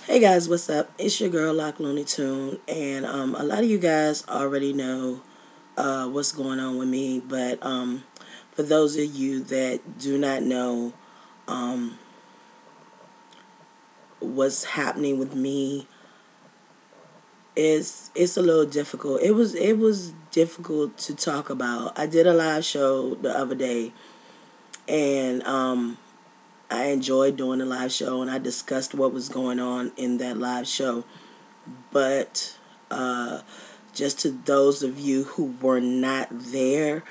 Hey guys, what's up? It's your girl Looneytune, and a lot of you guys already know what's going on with me, but for those of you that do not know what's happening with me, it's a little difficult. It was difficult to talk about. I did a live show the other day, and I enjoyed doing the live show, and I discussed what was going on in that live show, but just to those of you who were not there,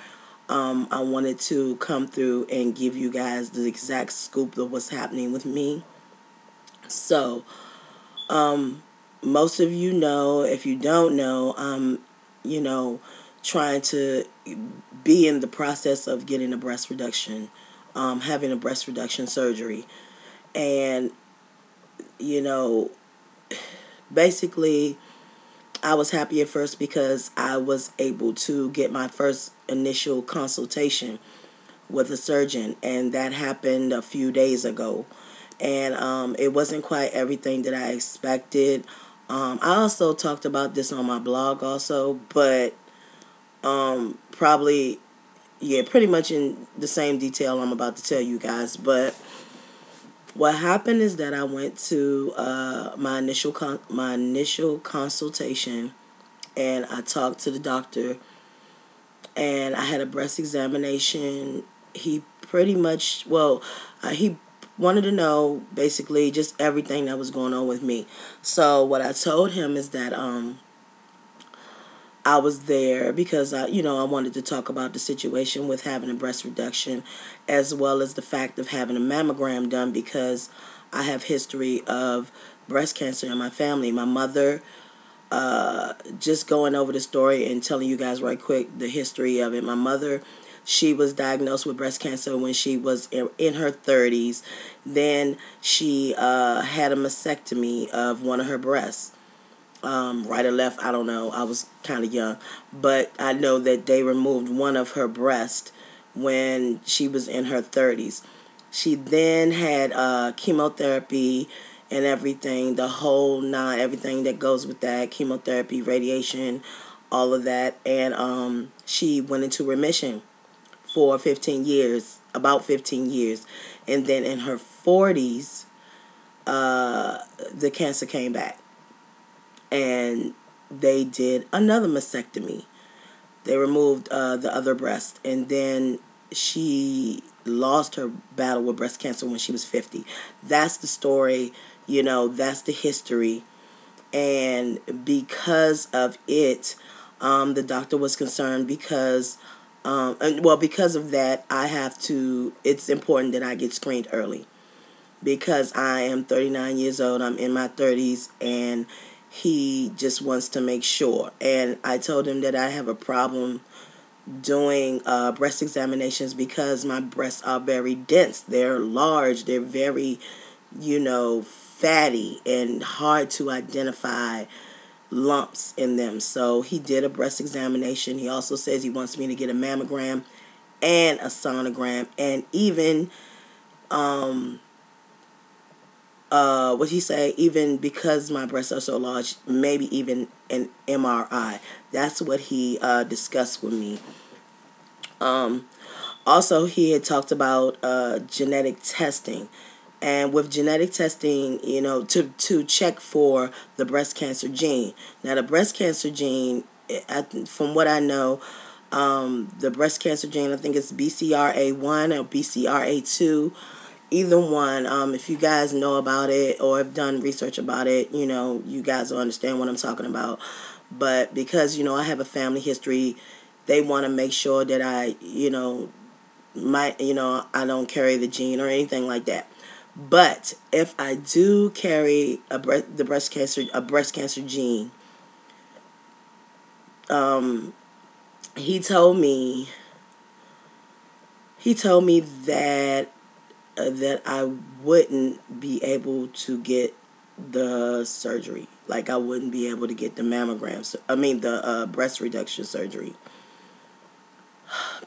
I wanted to come through and give you guys the exact scoop of what's happening with me. So, most of you know, if you don't know, you know, trying to be in the process of getting a breast reduction, having a breast reduction surgery. And, you know, basically, I was happy at first because I was able to get my first initial consultation with a surgeon, and that happened a few days ago. And it wasn't quite everything that I expected. I also talked about this on my blog also, but probably, yeah, pretty much in the same detail I'm about to tell you guys. But what happened is that I went to my initial consultation, and I talked to the doctor, and I had a breast examination. He pretty much, he wanted to know basically just everything that was going on with me. So what I told him is that I was there because I wanted to talk about the situation with having a breast reduction, as well as the fact of having a mammogram done, because I have history of breast cancer in my family. My mother, just going over the story and telling you guys right quick the history of it. My mother, she was diagnosed with breast cancer when she was in her 30s. Then she had a mastectomy of one of her breasts. Right or left, I don't know. I was kind of young. But I know that they removed one of her breasts when she was in her 30s. She then had chemotherapy and everything, the whole nine, everything that goes with that, chemotherapy, radiation, all of that. And she went into remission for 15 years, about 15 years. And then in her 40s, the cancer came back. And they did another mastectomy. They removed the other breast. And then she lost her battle with breast cancer when she was 50. That's the story, that's the history. And because of it, the doctor was concerned because, because of that, it's important that I get screened early. Because I am 39 years old, I'm in my 30s, and he just wants to make sure. And I told him that I have a problem doing breast examinations because my breasts are very dense. They're large. They're very, fatty and hard to identify lumps in them. So he did a breast examination. He also says he wants me to get a mammogram and a sonogram, and even what he say, even because my breasts are so large, maybe even an MRI. That's what he discussed with me. Also, he had talked about genetic testing. And with genetic testing, to check for the breast cancer gene. Now, the breast cancer gene, from what I know, the breast cancer gene, I think it's BCRA1 or BCRA2. Either one, if you guys know about it or have done research about it, you guys will understand what I'm talking about. But because, I have a family history, they want to make sure that I don't carry the gene or anything like that. But if I do carry a breast cancer gene, he told me that I wouldn't be able to get the surgery. Like, I wouldn't be able to get the mammograms. I mean, the breast reduction surgery.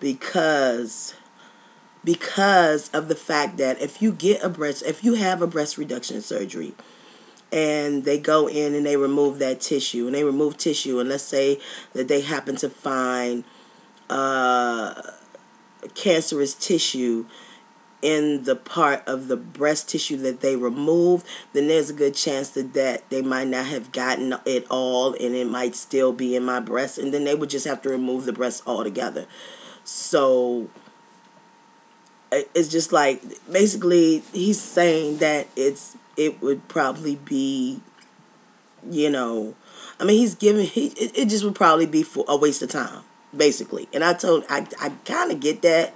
Because of the fact that if you have a breast reduction surgery, and they go in and they remove that tissue, and they remove tissue, and let's say that they happen to find cancerous tissue in the part of the breast tissue that they removed, then there's a good chance that they might not have gotten it all, and it might still be in my breast, and then they would just have to remove the breast altogether. So it's just like, basically he's saying that it would probably be, he's giving, it just would probably be for a waste of time, basically. And I kind of get that.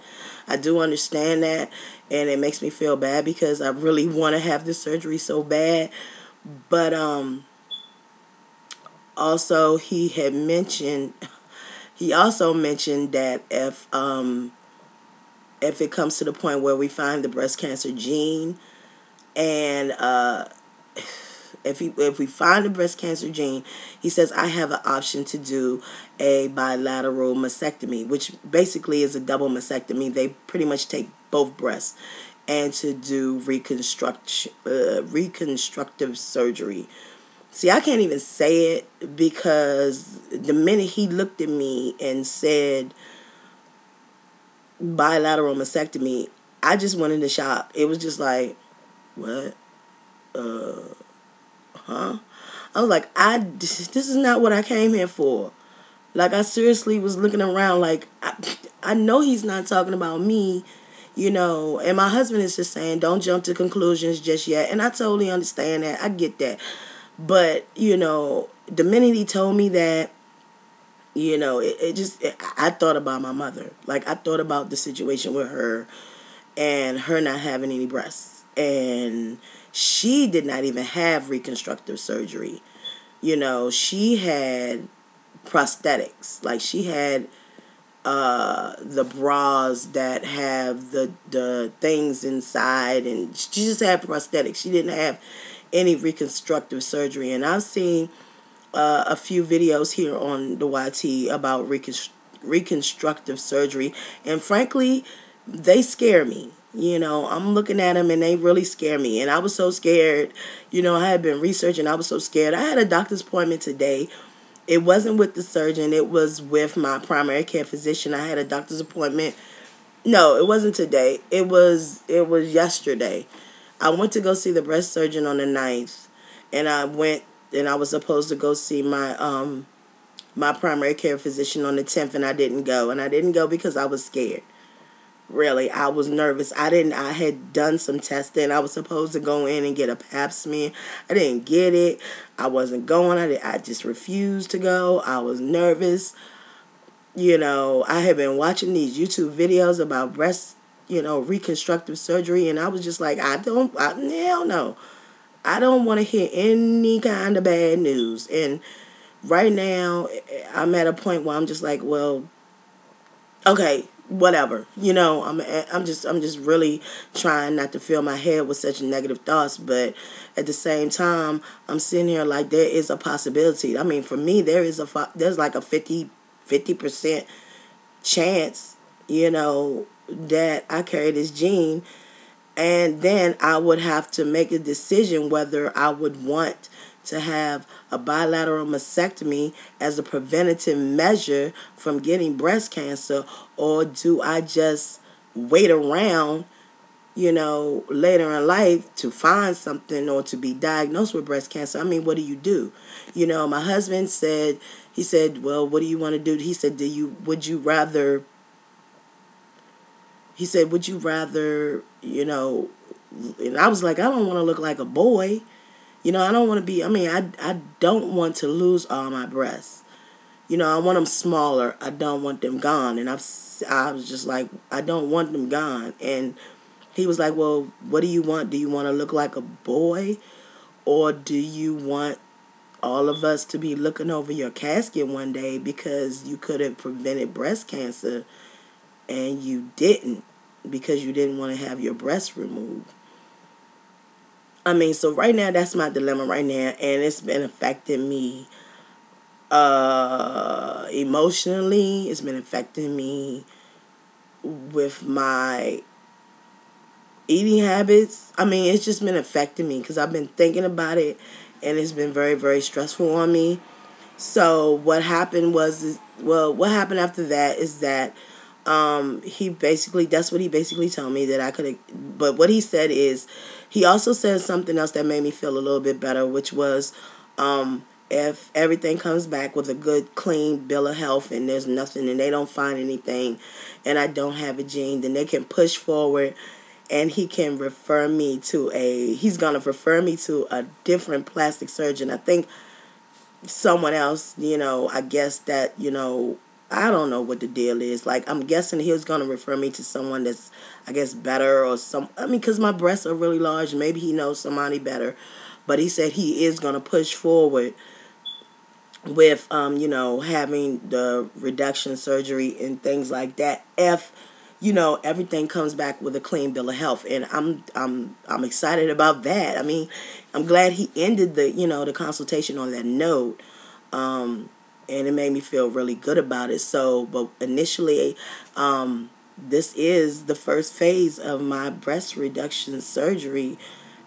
I do understand that, and it makes me feel bad because I really want to have this surgery so bad. But also he also mentioned that if it comes to the point where we find the breast cancer gene, and if we find the breast cancer gene, he says I have an option to do a bilateral mastectomy, which basically is a double mastectomy. They pretty much take both breasts, and to do reconstructive surgery. See, I can't even say it because the minute he looked at me and said bilateral mastectomy, I just went into shock. It was just like, what? Huh? I was like, this is not what I came here for. Like, I seriously was looking around like, I know he's not talking about me, and my husband is just saying, don't jump to conclusions just yet. And I totally understand that. I get that. But, the minute he told me that, I thought about my mother. Like, I thought about the situation with her and her not having any breasts. And she did not even have reconstructive surgery. She had prosthetics. Like, she had the bras that have the things inside, and she just had prosthetics. She didn't have any reconstructive surgery. And I've seen a few videos here on the YT about reconstructive surgery, and frankly, they scare me. I'm looking at them and they really scare me. And I was so scared. I had been researching. I was so scared. I had a doctor's appointment today. It wasn't with the surgeon. It was with my primary care physician. I had a doctor's appointment. No, it wasn't today. It was yesterday. I went to go see the breast surgeon on the 9th. And I went, and I was supposed to go see my my primary care physician on the 10th, and I didn't go. And I didn't go because I was scared. Really, I was nervous. I had done some testing. I was supposed to go in and get a pap smear. I didn't get it. I wasn't going. I just refused to go. I was nervous. I had been watching these YouTube videos about breast, reconstructive surgery, and I was just like, hell no. I don't want to hear any kind of bad news. And right now, I'm at a point where I'm just like, well, okay, whatever. I'm just really trying not to fill my head with such negative thoughts, but at the same time, I'm sitting here like there is a possibility. I mean, for me, there's like a 50% chance, that I carry this gene, and then I would have to make a decision whether I would want to have a bilateral mastectomy as a preventative measure from getting breast cancer, or do I just wait around, later in life to find something or to be diagnosed with breast cancer? I mean, what do you do? My husband said, well, what do you want to do? He said, would you rather, and I was like, I don't want to look like a boy. I don't want to be, I don't want to lose all my breasts. I want them smaller. I don't want them gone. And I was just like, I don't want them gone. And he was like, well, what do you want? Do you want to look like a boy? Or do you want all of us to be looking over your casket one day because you could have prevented breast cancer and you didn't because you didn't want to have your breasts removed? So right now, that's my dilemma right now, and it's been affecting me emotionally. It's been affecting me with my eating habits. It's just been affecting me because I've been thinking about it, and it's been very, very stressful on me. So what happened was, well, what happened after that is that he basically, that's what he basically told me, that I could, but what he said is, he also said something else that made me feel a little bit better, which was, if everything comes back with a good, clean bill of health and there's nothing and they don't find anything and I don't have a gene, then they can push forward and he can refer me to he's going to refer me to a different plastic surgeon. I think someone else, I guess that, I don't know what the deal is. Like, I'm guessing he was going to refer me to someone that's, I guess, better, or because my breasts are really large. Maybe he knows somebody better. But he said he is going to push forward with, having the reduction surgery and things like that if, everything comes back with a clean bill of health. And I'm excited about that. I mean, I'm glad he ended the consultation on that note. And it made me feel really good about it. So, but initially, this is the first phase of my breast reduction surgery,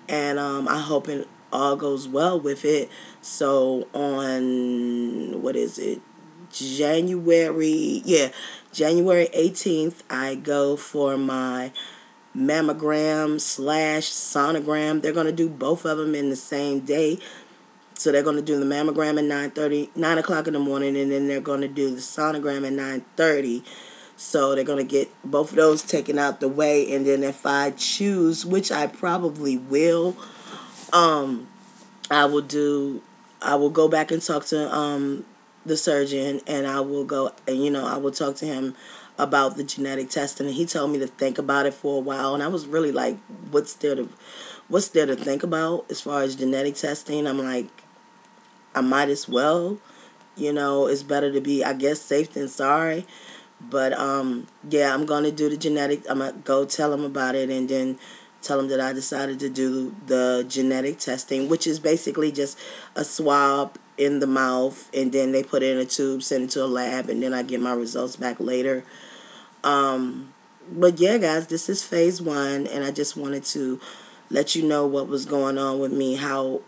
and I hope it all goes well with it. So on, what is it, January 18th, I go for my mammogram slash sonogram. They're going to do both of them in the same day. So they're going to do the mammogram at 9 o'clock in the morning, and then they're going to do the sonogram at 9:30. So they're going to get both of those taken out the way, and then if I choose, which I probably will, I will go back and talk to the surgeon, and I will go and I will talk to him about the genetic testing. And he told me to think about it for a while, and I was really like, what's there to think about as far as genetic testing? I'm like, I might as well. It's better to be, I guess, safe than sorry. But yeah, I'm gonna do the genetic. I'm gonna go tell him about it, and then tell him that I decided to do the genetic testing, which is basically just a swab in the mouth, and then they put it in a tube, send it to a lab, and then I get my results back later. But yeah, guys, this is phase 1, and I just wanted to let you know what was going on with me, how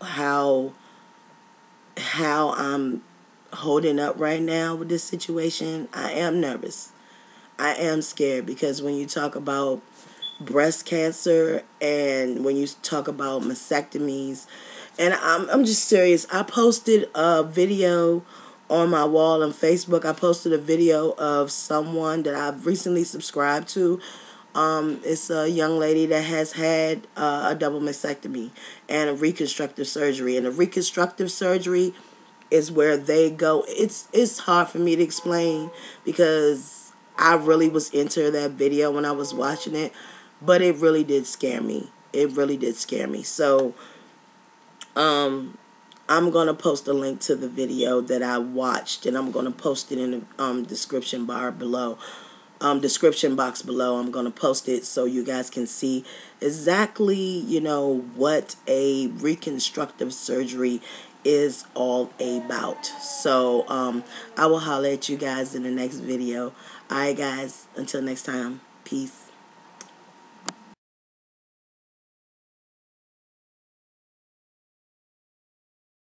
I'm holding up right now with this situation. I am nervous. I am scared, because when you talk about breast cancer and when you talk about mastectomies, and I'm just serious. I posted a video on my wall on Facebook. I posted a video of someone that I've recently subscribed to. It's a young lady that has had a double mastectomy and a reconstructive surgery. And a reconstructive surgery is where they go. It's hard for me to explain, because I really was into that video when I was watching it, but it really did scare me. It really did scare me. So, I'm gonna post a link to the video that I watched, and I'm gonna post it in the description bar below. Description box below. I'm gonna post it so you guys can see exactly, what a reconstructive surgery is all about. So, I will holler at you guys in the next video. Alright, guys, until next time, peace.